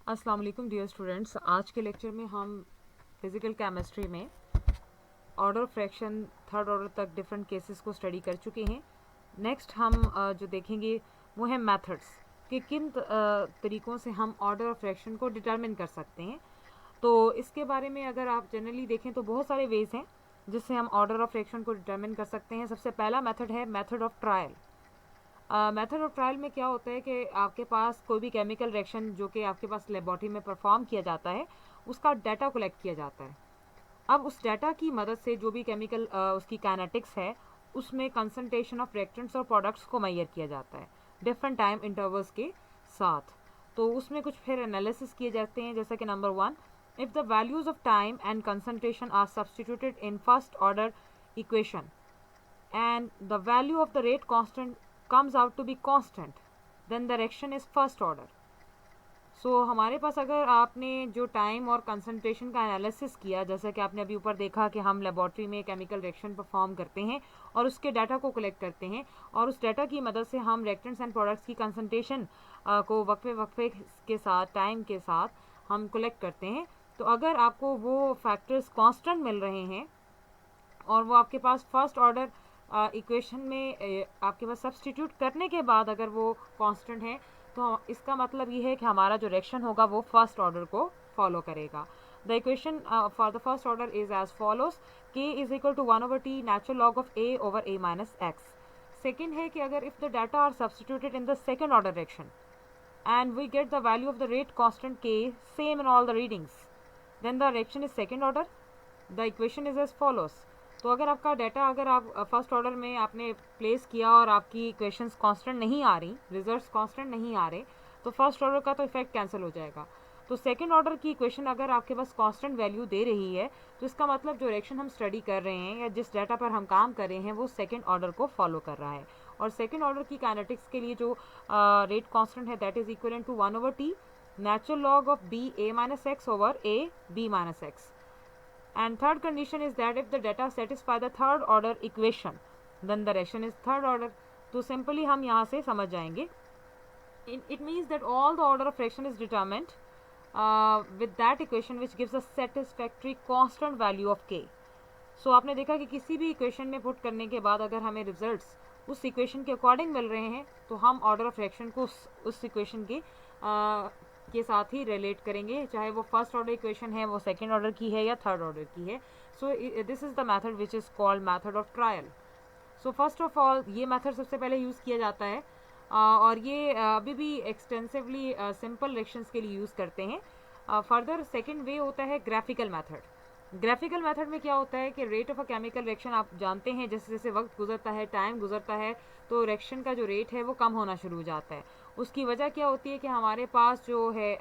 अस्सलाम वालेकुम dear students. आज के लेक्चर में हम फिज़िकल केमिस्ट्री में ऑर्डर फ्रैक्शन थर्ड ऑर्डर तक डिफरेंट केसेस को स्टडी कर चुके हैं। नेक्स्ट हम जो देखेंगे वो है मेथड्स कि किन तरीक़ों से हम ऑर्डर फ्रैक्शन को डिटरमिन कर सकते हैं। तो इसके बारे में अगर आप जनरली देखें तो बहुत सारे वेज़ हैं जिससे हम ऑर्डर ऑफ फ्रैक्शन को डिटरमिन कर सकते हैं। सबसे पहला मेथड है method of trial. Method of trial में क्या होता है कि आपके पास कोई भी केमिकल रिएक्शन जो कि आपके पास लेबॉर्ट्री में परफॉर्म किया जाता है उसका डाटा कलेक्ट किया जाता है। अब उस डाटा की मदद से जो भी केमिकल उसकी काइनेटिक्स है उसमें कंसंट्रेशन ऑफ रिएक्टेंट्स और प्रोडक्ट्स को मैयर किया जाता है डिफरेंट टाइम इंटरवल्स के साथ। तो उसमें कुछ फिर एनालिसिस किए जाते हैं, जैसा कि नंबर 1, if the values of time and concentration are substituted in first order equation and the value of the rate constant comes out to be constant, then the reaction is first order. सो हमारे पास अगर आपने जो time और concentration का analysis किया, जैसा कि आपने अभी ऊपर देखा कि हम लेबॉर्ट्री में केमिकल रिएक्शन परफॉर्म करते हैं और उसके डाटा को कलेक्ट करते हैं और उस डाटा की मदद से हम रिएक्टेंट्स एंड प्रोडक्ट्स की कंसंट्रेशन को वक्फे के साथ टाइम के साथ हम कलेक्ट करते हैं। तो अगर आपको वो फैक्टर्स कांस्टेंट मिल रहे हैं और वो आपके पास फर्स्ट ऑर्डर इक्वेशन में आपके पास सब्सटीट्यूट करने के बाद अगर वो कांस्टेंट है तो इसका मतलब ये है कि हमारा जो रिएक्शन होगा वो फर्स्ट ऑर्डर को फॉलो करेगा। The equation for the first order is as follows, k is equal to 1/t natural log of a over a minus x. Second है कि अगर if the data are substituted in the second order reaction and we get the value of the rate constant k same in all the readings, then the reaction is second order. The equation is as follows. तो अगर आपका data अगर आप first order में आपने place किया और आपकी इक्वेशंस कांस्टेंट नहीं आ रही, रिजल्ट्स कांस्टेंट नहीं आ रहे, तो फर्स्ट ऑर्डर का तो इफेक्ट कैंसिल हो जाएगा। तो सेकंड ऑर्डर की इक्वेशन अगर आपके पास कांस्टेंट वैल्यू दे रही है तो इसका मतलब जो रिएक्शन हम स्टडी कर रहे हैं या जिस डाटा पर हम काम कर रहे हैं वो सेकंड ऑर्डर को फॉलो कर रहा है। और सेकंड ऑर्डर की काइनेटिक्स के लिए जो रेट कांस्टेंट है that is equal to 1/t natural log of b a minus x over a b minus x. And third condition is that if the data satisfy the third order equation, then the reaction is third order. तो simply हम यहाँ से समझ जाएंगे, it means that all the order of reaction is determined with that equation which gives a satisfactory constant value of k. So आपने देखा कि किसी भी इक्वेशन में पुट करने के बाद अगर हमें रिजल्ट्स उस इक्वेशन के अकॉर्डिंग मिल रहे हैं तो हम ऑर्डर ऑफ रिएक्शन को उस इक्वेशन के साथ ही रिलेट करेंगे, चाहे वो फर्स्ट ऑर्डर इक्वेशन है, वो सेकंड ऑर्डर की है या थर्ड ऑर्डर की है। So this is the method which is called method of trial. So first of all ये मेथड सबसे पहले यूज़ किया जाता है और ये अभी भी एक्सटेंसिवली सिंपल रिएक्शंस के लिए यूज़ करते हैं। फर्दर सेकेंड वे होता है ग्राफिकल मेथड। ग्राफिकल मेथड में क्या होता है कि rate of a chemical reaction आप जानते हैं, जैसे जैसे वक्त गुजरता है, टाइम गुजरता है, तो रिएक्शन का जो रेट है वो कम होना शुरू हो जाता है। उसकी वजह क्या होती है कि हमारे पास जो है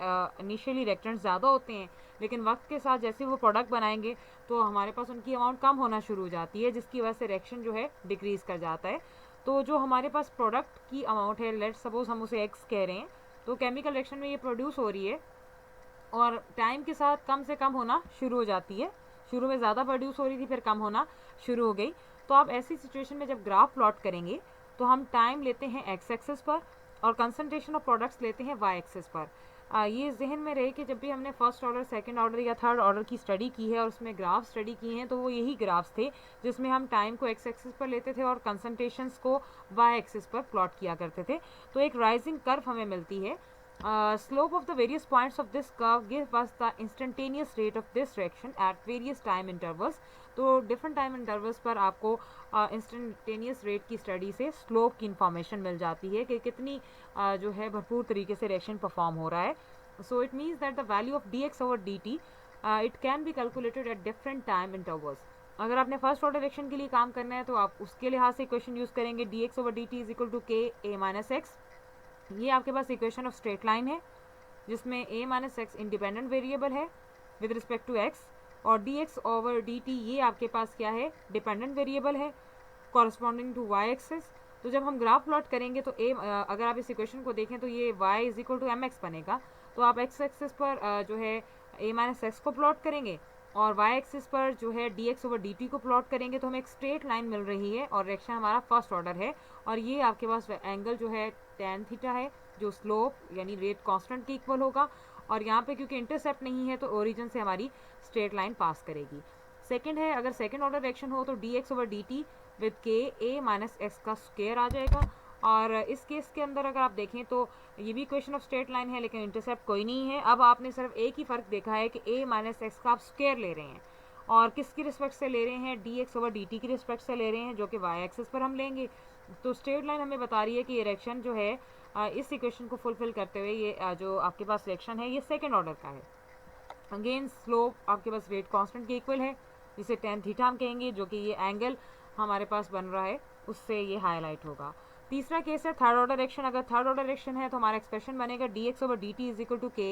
इनिशियली रिएक्टेंट्स ज़्यादा होते हैं, लेकिन वक्त के साथ जैसे वो प्रोडक्ट बनाएंगे तो हमारे पास उनकी अमाउंट कम होना शुरू हो जाती है, जिसकी वजह से रिएक्शन जो है डिक्रीज़ कर जाता है। तो जो हमारे पास प्रोडक्ट की अमाउंट है, लेट्स सपोज हम उसे एक्स कह रहे हैं, तो केमिकल रिएक्शन में ये प्रोड्यूस हो रही है और टाइम के साथ कम से कम होना शुरू हो जाती है। शुरू में ज़्यादा प्रोड्यूस हो रही थी, फिर कम होना शुरू हो गई। तो आप ऐसी सिचुएशन में जब ग्राफ प्लॉट करेंगे तो हम टाइम लेते हैं एक्स एक्सिस पर और कंसंट्रेशन ऑफ प्रोडक्ट्स लेते हैं वाई एक्सिस पर। ये जहन में रहे कि जब भी हमने फर्स्ट ऑर्डर, सेकंड ऑर्डर या थर्ड ऑर्डर की स्टडी की है और उसमें ग्राफ स्टडी किए हैं तो वो यही ग्राफ्स थे जिसमें हम टाइम को एक्स एक्सिस पर लेते थे और कंसंट्रेशंस को वाई एक्सिस पर प्लॉट किया करते थे। तो एक राइजिंग कर्व हमें मिलती है। Slope of the various points of this curve give us the instantaneous rate of this reaction at various time intervals. तो डिफरेंट टाइम इंटरवल्स पर आपको इंस्टेंटेनियस रेट की स्टडी से स्लोप की इंफॉर्मेशन मिल जाती है कि कितनी जो है भरपूर तरीके से रिएक्शन परफॉर्म हो रहा है। So it means that the value of dx over dt it can be calculated at different time intervals. अगर आपने फर्स्ट ऑर्डर रिएक्शन के लिए काम करना है तो आप उसके लिहाज से इक्वेशन यूज़ करेंगे, dx over dt is equal to k a minus x. ये आपके पास इक्वेशन ऑफ स्ट्रेट लाइन है जिसमें a minus x independent variable है विद रिस्पेक्ट टू x और dx ओवर dt ये आपके पास क्या है, डिपेंडेंट वेरिएबल है कॉरस्पॉन्डिंग टू y एक्सिस। तो जब हम ग्राफ प्लॉट करेंगे तो अगर आप इस इक्वेशन को देखें तो ये y is equal to mx बनेगा। तो आप x एक्सिस पर जो है a माइनस एक्स को प्लॉट करेंगे और y एक्सिस पर जो है dx ओवर dt को प्लॉट करेंगे तो हमें एक स्ट्रेट लाइन मिल रही है और रिएक्शन हमारा फर्स्ट ऑर्डर है और ये आपके पास एंगल जो है tan थीटा है जो स्लोप यानी रेट कांस्टेंट के इक्वल होगा और यहाँ पे क्योंकि इंटरसेप्ट नहीं है तो ओरिजिन से हमारी स्ट्रेट लाइन पास करेगी। सेकंड है, अगर सेकंड ऑर्डर रिएक्शन हो तो dx over dt with k a minus x का स्क्वायर आ जाएगा। और इस केस के अंदर अगर आप देखें तो ये भी इक्वेशन ऑफ स्ट्रेट लाइन है लेकिन इंटरसेप्ट कोई नहीं है। अब आपने सिर्फ एक ही फ़र्क देखा है कि a माइनस एक्स का आप स्क्वायर ले रहे हैं और किसकी रिस्पेक्ट से ले रहे हैं, dx ओवर dt की रिस्पेक्ट से ले रहे हैं, जो कि y एक्सिस पर हम लेंगे। तो स्ट्रेट लाइन हमें बता रही है कि ये रिएक्शन जो है इस इक्वेशन को फुलफिल करते हुए ये जो आपके पास रिएक्शन है ये सेकेंड ऑर्डर का है। अगेन स्लोप आपके पास रेट कांस्टेंट के इक्वल है, जिसे tan थीटा हम कहेंगे, जो कि ये एंगल हमारे पास बन रहा है उससे ये हाईलाइट होगा। तीसरा केस है थर्ड ऑर्डर रिएक्शन। अगर थर्ड ऑर्डर रिएक्शन है तो हमारा एक्सप्रेशन बनेगा dx over dt is equal to k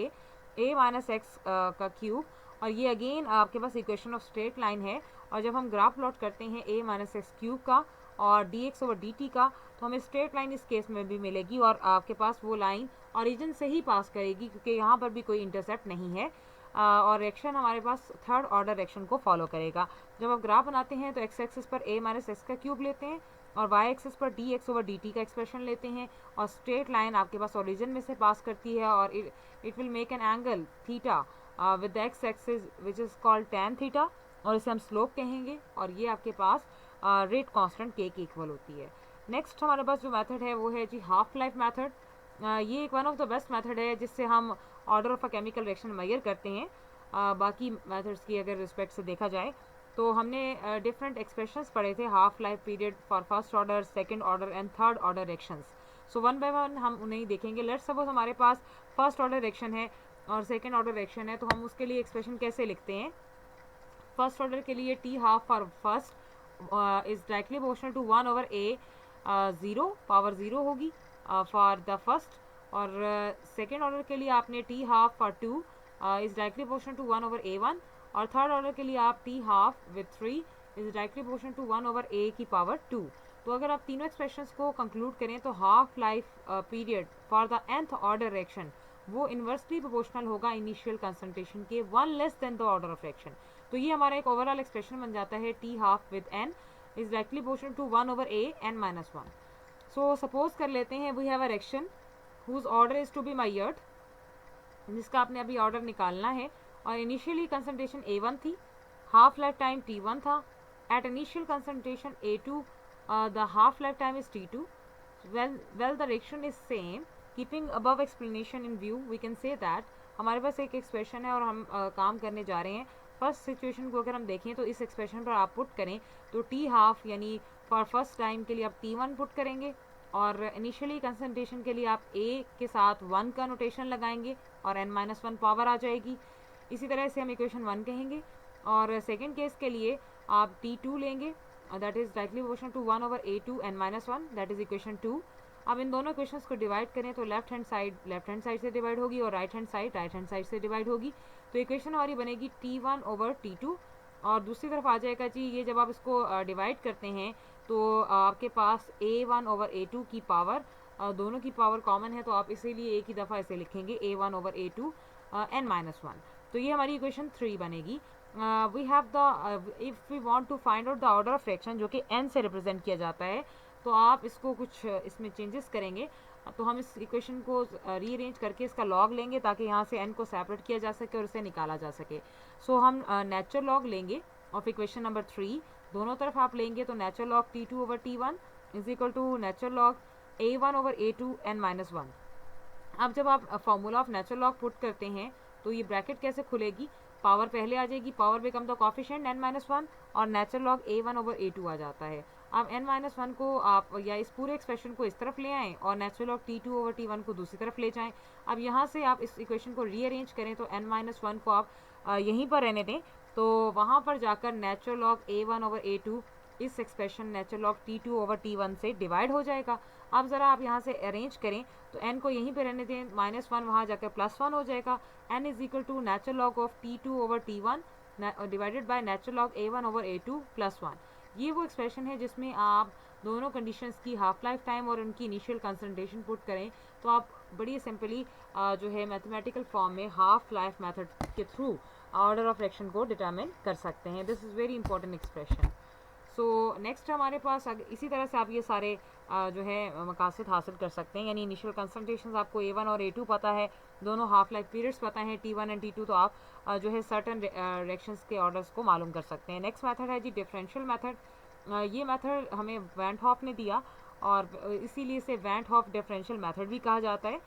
a minus x का क्यूब। और ये अगेन आपके पास इक्वेशन ऑफ स्ट्रेट लाइन है। और जब हम ग्राफ प्लॉट करते हैं a माइनस एक्स क्यूब का और dx ओवर dt का तो हमें स्ट्रेट लाइन इस केस में भी मिलेगी और आपके पास वो लाइन ओरिजिन से ही पास करेगी क्योंकि यहाँ पर भी कोई इंटरसेप्ट नहीं है। और रिएक्शन हमारे पास थर्ड ऑर्डर रिएक्शन को फॉलो करेगा। जब आप ग्राफ बनाते हैं तो एक्स एक्सिस पर a माइनस एक्स का क्यूब लेते हैं और y एक्सिस पर dx ओवर dt का एक्सप्रेशन लेते हैं और स्ट्रेट लाइन आपके पास ओरिजिन में से पास करती है और it will make an angle theta with the x axis which is called tan theta और इसे हम स्लोप कहेंगे और ये आपके पास रेट कांस्टेंट k की इक्वल होती है। नेक्स्ट हमारे पास जो मेथड है वो है जी हाफ लाइफ मेथड। ये एक one of the best method है जिससे हम order of a chemical reaction measure करते हैं। बाकी मेथड्स की अगर रिस्पेक्ट से देखा जाए तो हमने डिफरेंट एक्सप्रेशंस पढ़े थे, half life period for first order, second order and third order reactions. So one by one हम उन्हें देखेंगे। लेट्स सपोज हमारे पास फर्स्ट ऑर्डर रिएक्शन है और सेकंड ऑर्डर रिएक्शन है तो हम उसके लिए एक्सप्रेशन कैसे लिखते हैं। फर्स्ट ऑर्डर के लिए T half for first is directly proportional to 1 over a 0 power 0 होगी फॉर द फर्स्ट। और सेकेंड ऑर्डर के लिए आपने T half for 2 is directly proportional to 1 over a1 और थर्ड ऑर्डर के लिए आप T half with 3 is directly proportional to 1 over a की पावर 2। तो अगर आप तीनों एक्सप्रेशंस को कंक्लूड करें तो half life period for the nth order reaction वो इन्वर्सली प्रोपोर्शनल होगा इनिशियल कंसंट्रेशन के 1 less than the order of reaction. तो ये हमारा एक ओवरऑल एक्सप्रेशन बन जाता है T half with n is directly proportional to 1 over a n minus 1। So suppose कर लेते हैं we have a reaction whose order is to be measured, जिसका आपने अभी ऑर्डर निकालना है और इनिशियली कंसंट्रेशन a1 थी, हाफ लाइफ टाइम t1 था, at initial concentration a2 the half life time is t2। well the reaction is same, keeping above explanation in view we can say that हमारे पास एक expression है और हम काम करने जा रहे हैं। फर्स्ट सिचुएशन को अगर हम देखें तो इस एक्सप्रेशन पर आप पुट करें तो टी हाफ यानी फॉर फर्स्ट टाइम के लिए आप t1 पुट करेंगे और इनिशियली कंसंट्रेशन के लिए आप a के साथ 1 का नोटेशन लगाएंगे और n माइनस 1 पावर आ जाएगी। इसी तरह से हम इक्वेशन 1 कहेंगे। और सेकेंड केस के लिए आप t2 लेंगे that is directly proportional to 1 over a2 n minus 1 that is equation 2। अब इन दोनों इक्वेशंस को डिवाइड करें तो लेफ्ट हैंड साइड से डिवाइड होगी और राइट हैंड साइड से डिवाइड होगी। तो इक्वेशन हमारी बनेगी t1 ओवर t2 और दूसरी तरफ आ जाएगा जी ये जब आप इसको डिवाइड करते हैं तो आपके पास a1 ओवर a2 की पावर दोनों की पावर कॉमन है तो आप इसीलिए एक ही दफ़ा इसे लिखेंगे a1 over a2 n minus 1। तो ये हमारी इक्वेशन 3 बनेगी। We have the if we want to find out the order of fraction जो कि n से रिप्रेजेंट किया जाता है तो आप इसको कुछ इसमें चेंजेस करेंगे। तो हम इस इक्वेशन को रीअरेंज करके इसका लॉग लेंगे ताकि यहाँ से n को सेपरेट किया जा सके और इसे निकाला जा सके। सो हम नेचुरल लॉग लेंगे ऑफ इक्वेशन नंबर 3, दोनों तरफ आप लेंगे तो natural log t2 over t1 is equal to natural log a1 over a2 n minus 1। अब जब आप formula of natural log put करते हैं तो ये ब्रैकेट कैसे खुलेगी, पावर पहले आ जाएगी, power become the coefficient n minus 1 और natural log a1 over a2 आ जाता है। अब n माइनस 1 को आप या इस पूरे एक्सप्रेशन को इस तरफ ले आएँ और natural log t2 over t1 को दूसरी तरफ ले जाएं। अब यहाँ से आप इस इक्वेशन को रीअरेंज करें तो n माइनस 1 को आप यहीं पर रहने दें तो वहाँ पर जाकर natural log a1 over a2 इस expression natural log t2 over t1 से डिवाइड हो जाएगा। अब ज़रा आप यहाँ से अरेंज करें तो n को यहीं पे रहने दें, माइनस 1 वहाँ जाकर प्लस 1 हो जाएगा। n is equal to natural log of t2 over t1 divided by natural log a1 over a2 plus 1। ये वो एक्सप्रेशन है जिसमें आप दोनों कंडीशंस की हाफ लाइफ टाइम और उनकी इनिशियल कंसंट्रेशन पुट करें तो आप बड़ी सिंपली जो है मैथमेटिकल फॉर्म में हाफ लाइफ मेथड के थ्रू ऑर्डर ऑफ रिएक्शन को डिटरमिन कर सकते हैं। This is very important expression. So next हमारे पास इसी तरह से आप ये सारे जो है मकासद हासिल कर सकते हैं। यानी इनिशियल कंसंट्रेशंस आपको A1 और A2 पता है, दोनों हाफ लाइफ पीरियड्स पता है T1 एंड T2, तो आप जो है सर्टन रिएक्शंस के ऑर्डर्स को मालूम कर सकते हैं। नेक्स्ट मेथड है जी डिफरेंशियल मेथड। ये मेथड हमें वैन हॉफ ने दिया और इसीलिए इसे वैन हॉफ डिफरेंशियल मेथड भी कहा जाता है।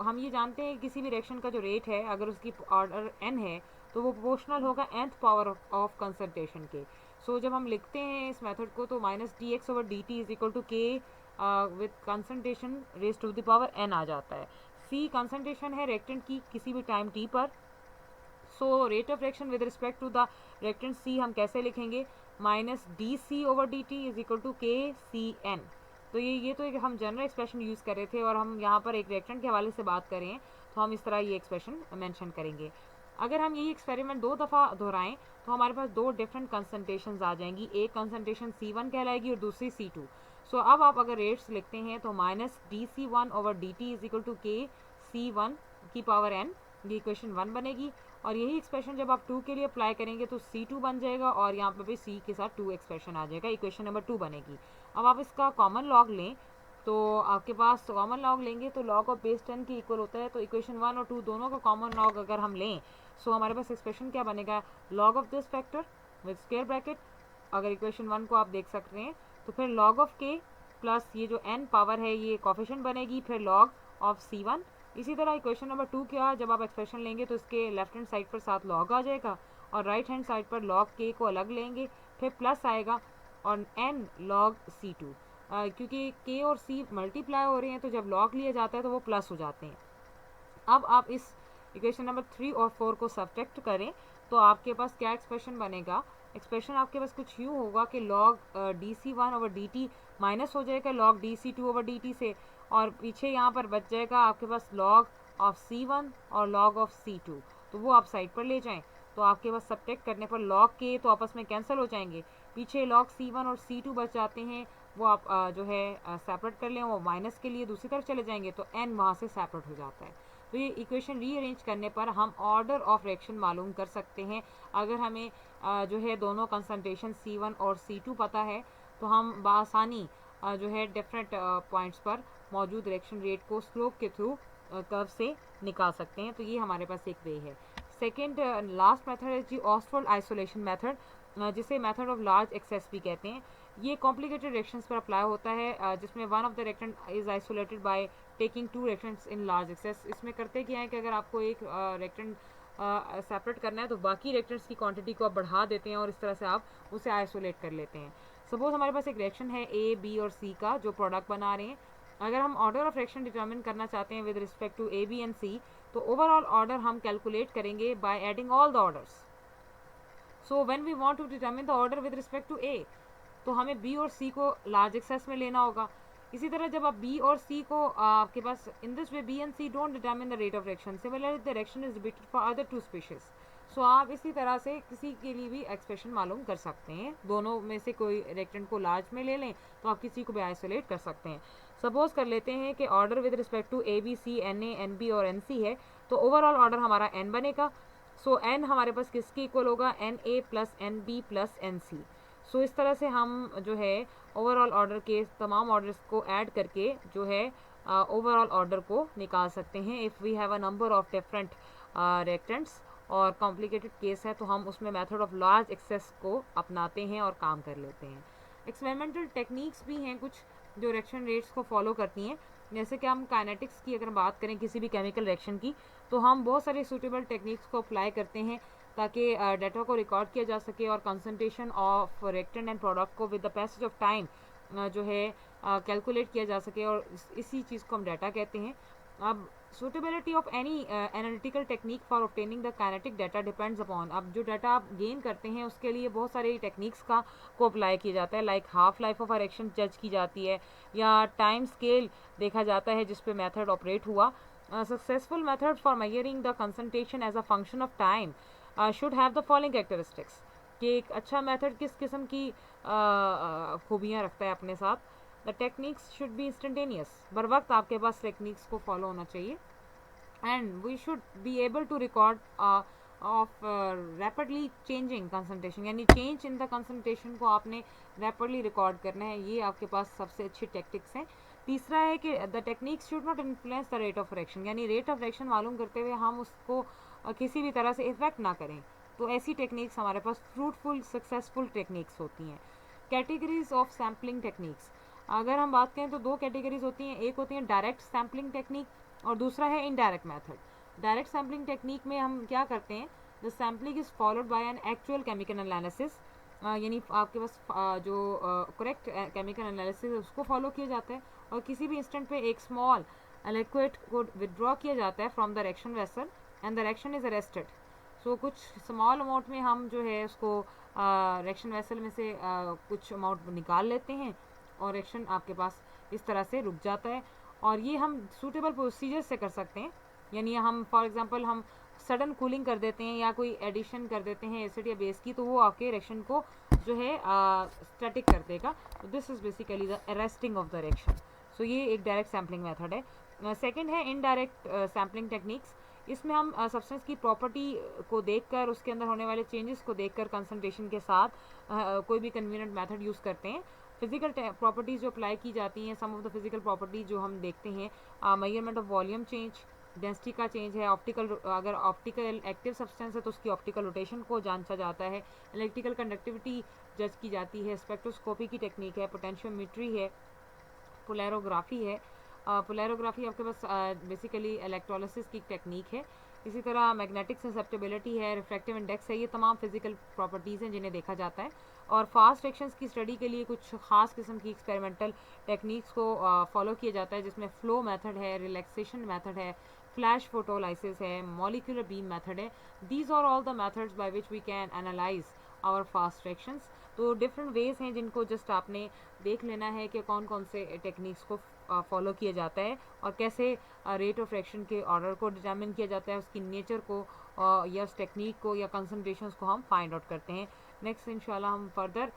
हम ये जानते हैं किसी भी रिएक्शन का जो रेट है अगर उसकी ऑर्डर n है तो वो प्रोपोर्शनल होगा nth पावर ऑफ कंसंट्रेशन के। सो जब हम लिखते हैं इस मेथड को तो minus dx over dt is equal to k with concentration raise to the power n आ जाता है। c कंसंट्रेशन है रिएक्टेंट की किसी भी टाइम t पर। So rate of reaction with respect to the reactant c हम कैसे लिखेंगे, minus D C over D T is equal to K C N. तो ये तो एक हम जनरल एक्सप्रेशन यूज़ कर रहे थे और हम यहाँ पर एक रिएक्टेंट के हवाले से बात करें तो हम इस तरह ये एक्सप्रेशन मेंशन करेंगे। अगर हम यही एक्सपेरिमेंट 2 दफ़ा दोहराएं तो हमारे पास 2 डिफरेंट कंसंट्रेशंस आ जाएंगी, एक कंसंट्रेशन C1 कहलाएगी और दूसरी C2। सो अब आप अगर रेट्स लिखते हैं तो minus D C one over D T is equal to K C one की पावर n, ये इक्वेशन 1 बनेगी। और यही एक्सप्रेशन जब आप 2 के लिए अप्लाई करेंगे तो C2 बन जाएगा और यहाँ पर भी C के साथ 2 एक्सप्रेशन आ जाएगा, इक्वेशन नंबर 2 बनेगी। अब आप इसका कॉमन लॉग लें तो आपके पास कॉमन लॉग लेंगे तो लॉग ऑफ बेस 10 के इक्वल होता है। तो इक्वेशन 1 और 2 दोनों का कॉमन लॉग अगर हम लें सो हमारे पास एक्सप्रेशन क्या बनेगा, log of this factor with square bracket, अगर इक्वेशन 1 को आप देख सकते हैं तो फिर लॉग ऑफ के प्लस ये जो n पावर है ये कोफिशिएंट बनेगी, फिर लॉग ऑफ C1। इसी तरह इक्वेशन नंबर 2 क्या, जब आप एक्सप्रेशन लेंगे तो इसके लेफ्ट हैंड साइड पर साथ लॉग आ जाएगा और राइट हैंड साइड पर लॉग के को अलग लेंगे, फिर प्लस आएगा और n लॉग C2। क्योंकि k और c मल्टीप्लाई हो रहे हैं तो जब लॉग लिया जाता है तो वो प्लस हो जाते हैं। अब आप इस इक्वेशन नंबर 3 और 4 को सब्ट्रैक्ट करें तो आपके पास क्या एक्सप्रेशन बनेगा, एक्सप्रेशन आपके पास कुछ यूँ होगा कि log D C one over D T minus हो जाएगा log D C two over D T से, और पीछे यहाँ पर बच जाएगा आपके पास लॉग ऑफ सी वन और लॉग ऑफ सी टू, तो वो आप साइड पर ले जाएं तो आपके पास सब्ट्रैक्ट करने पर लॉग के तो आपस में कैंसिल हो जाएंगे, पीछे लॉग C1 और C2 बच जाते हैं, वो आप जो है सेपरेट कर लें, वो माइनस के लिए दूसरी तरफ चले जाएंगे तो n वहाँ से सेपरेट हो जाता है। तो ये इक्वेशन रीअरेंज करने पर हम ऑर्डर ऑफ रिएक्शन मालूम कर सकते हैं। अगर हमें जो है दोनों कंसंट्रेशन C1 और C2 पता है तो हम बआसानी जो है डिफरेंट पॉइंट्स पर मौजूद रिएक्शन रेट को स्लोप के थ्रू कर्व से निकाल सकते हैं। तो ये हमारे पास एक वे है। सेकेंड लास्ट मेथड है जी ऑस्टवाल्ड आइसोलेशन मेथड, जिसे मेथड ऑफ लार्ज एक्सेस भी कहते हैं। ये कॉम्प्लिकेटेड रिएक्शंस पर अप्लाई होता है जिसमें one of the reactant is isolated by taking 2 reactants in large access. इसमें करते क्या है कि अगर आपको एक रिएक्टेंट सेपरेट करना है तो बाकी रिएक्टेंट्स की क्वांटिटी को आप बढ़ा देते हैं और इस तरह से आप उसे आइसोलेट कर लेते हैं। सपोज हमारे पास एक रिएक्शन है A, B और C का जो प्रोडक्ट बना रहे हैं। अगर हम ऑर्डर ऑफ रिएक्शन डिटरमिन करना चाहते हैं with respect to A, B and C तो ओवरऑल ऑर्डर हम कैलकुलेट करेंगे by adding all the orders. So when we want to determine the order with respect to A तो हमें B और C को लार्ज एक्सेस में लेना होगा। इसी तरह जब आप B और C को आपके पास in this way B and C don't determine the rate of reaction, similarly the reaction is repeated for other 2 species. So आप इसी तरह से किसी के लिए भी एक्सप्रेशन मालूम कर सकते हैं, दोनों में से कोई रिएक्टेंट को लार्ज में ले लें तो आप किसी को भी आइसोलेट कर सकते हैं। सपोज कर लेते हैं कि order with respect to A, B, C, N, A, N, B और N, C है तो ओवरऑल ऑर्डर हमारा n बनेगा। सो n हमारे पास किसके इक्वल होगा, NA plus NB plus NC। सो इस तरह से हम जो है ओवरऑल ऑर्डर के तमाम ऑर्डर्स को ऐड करके जो है ओवरऑल ऑर्डर को निकाल सकते हैं। If we have a number of different reactants और कॉम्प्लिकेटेड केस है तो हम उसमें मेथड ऑफ लार्ज एक्सेस को अपनाते हैं और काम कर लेते हैं। एक्सपेरिमेंटल टेक्निक्स भी हैं कुछ जो रिएक्शन रेट्स को फॉलो करती हैं, जैसे कि हम काइनेटिक्स की अगर बात करें किसी भी केमिकल रिएक्शन की तो हम बहुत सारे सूटेबल टेक्निक्स को अप्लाई करते हैं ताकि डाटा को रिकॉर्ड किया जा सके और concentration of reactant and product को with the passage of time जो है कैलकुलेट किया जा सके और इसी चीज़ को हम डाटा कहते हैं। अब suitability of any analytical technique for obtaining the kinetic data depends upon, अब जो डाटा आप गेन करते हैं उसके लिए बहुत सारे टेक्निक्स को अप्लाई किया जाता है, like half life of reaction जज की जाती है या टाइम स्केल देखा जाता है जिस पे मेथड ऑपरेट हुआ। Successful method for measuring the concentration as a function of time should have the following characteristics, कि एक अच्छा मेथड किस किस्म की खूबियाँ रखता है अपने साथ। The techniques should be instantaneous, बर वक्त आपके पास टेक्निक्स को फॉलो होना चाहिए, and we should be able to record of rapidly changing concentration, यानी चेंज इन द कंसंट्रेशन को आपने रैपिडली रिकॉर्ड करना है, ये आपके पास सबसे अच्छी टेक्टिक्स हैं। तीसरा है कि the techniques should not influence the rate of reaction, यानी रेट ऑफ रिएक्शन मालूम करते हुए हम उसको किसी भी तरह से इफेक्ट ना करें। तो ऐसी टेक्निक्स हमारे पास फ्रूटफुल सक्सेसफुल टेक्निक्स होती हैं। कैटेगरीज ऑफ सैम्पलिंग टेक्निक्स, अगर हम बात करें तो दो कैटेगरीज होती हैं, एक होती है डायरेक्ट सैम्पलिंग टेक्निक और दूसरा है indirect method. Direct sampling technique में हम क्या करते हैं, the sampling is followed by an actual chemical analysis, यानी आपके पास जो करेक्ट केमिकल एनालिसिस है उसको फॉलो किया जाता है और किसी भी इंस्टेंट पे एक स्मॉल लिक्विड को विदड्रॉ किया जाता है from the reaction vessel and the reaction is arrested. So कुछ स्मॉल अमाउंट में हम जो है उसको रिएक्शन वेसल में से कुछ अमाउंट निकाल लेते हैं और रिएक्शन आपके पास इस तरह से रुक जाता है। और ये हम सूटेबल प्रोसीजर से कर सकते हैं, यानी हम फॉर एग्जांपल हम सडन कूलिंग कर देते हैं या कोई एडिशन कर देते हैं एसिड या बेस की, तो वो आपके रिएक्शन को जो है स्टैटिक कर देगा। तो this is basically the arresting of the reaction. So ये एक डायरेक्ट सैम्पलिंग मेथड है। सेकेंड है इनडायरेक्ट सैम्पलिंग टेक्निक्स, इसमें हम सब्सटेंस की प्रॉपर्टी को देखकर उसके अंदर होने वाले चेंजेस को देखकर कंसंट्रेशन के साथ कोई भी कन्वीनियंट मेथड यूज़ करते हैं। फिजिकल प्रॉपर्टीज़ जो अप्लाई की जाती हैं, सम ऑफ द फिजिकल प्रॉपर्टीज जो हम देखते हैं, measurement of volume change, density का चेंज है, ऑप्टिकल अगर ऑप्टिकल एक्टिव सब्सटेंस है तो उसकी ऑप्टिकल रोटेशन को जांचा जाता है, इलेक्ट्रिकल कंडक्टिविटी जज की जाती है, स्पेक्ट्रोस्कोपी की टेक्निक है, पोटेंशियोमीट्री है, पोलैरोग्राफी है। पोलैरोग्राफी आपके पास बेसिकली इलेक्ट्रोलिसिस की टेक्निक है। इसी तरह मैग्नेटिक ससेप्टेबिलिटी है, रिफ्रैक्टिव इंडेक्स है, ये तमाम फिजिकल प्रॉपर्टीज़ हैं जिन्हें देखा जाता है। और फास्ट रिएक्शंस की स्टडी के लिए कुछ खास किस्म की एक्सपेरिमेंटल टेक्निक्स को फॉलो किया जाता है, जिसमें फ्लो मेथड है, रिलैक्सेशन मेथड है, फ्लैश फोटोलाइसिस है, मॉलिक्यूलर बीम मेथड है। These are all the methods by which we can analyse our fast reactions. तो डिफरेंट वेज हैं जिनको जस्ट आपने देख लेना है कि कौन कौन से टेक्निक्स को फॉलो किया जाता है और कैसे रेट ऑफ रिएक्शन के ऑर्डर को डिटर्मिन किया जाता है, उसकी नेचर को या उस टेक्निक को या कंसंट्रेशंस को हम फाइंड आउट करते हैं। नेक्स्ट इंशाल्लाह हम फर्दर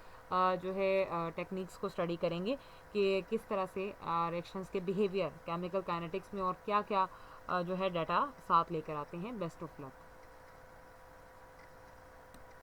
जो है टेक्निक्स को स्टडी करेंगे कि किस तरह से रिएक्शंस के बिहेवियर केमिकल काइनेटिक्स में और क्या क्या जो है डाटा साथ लेकर आते हैं। Best of luck.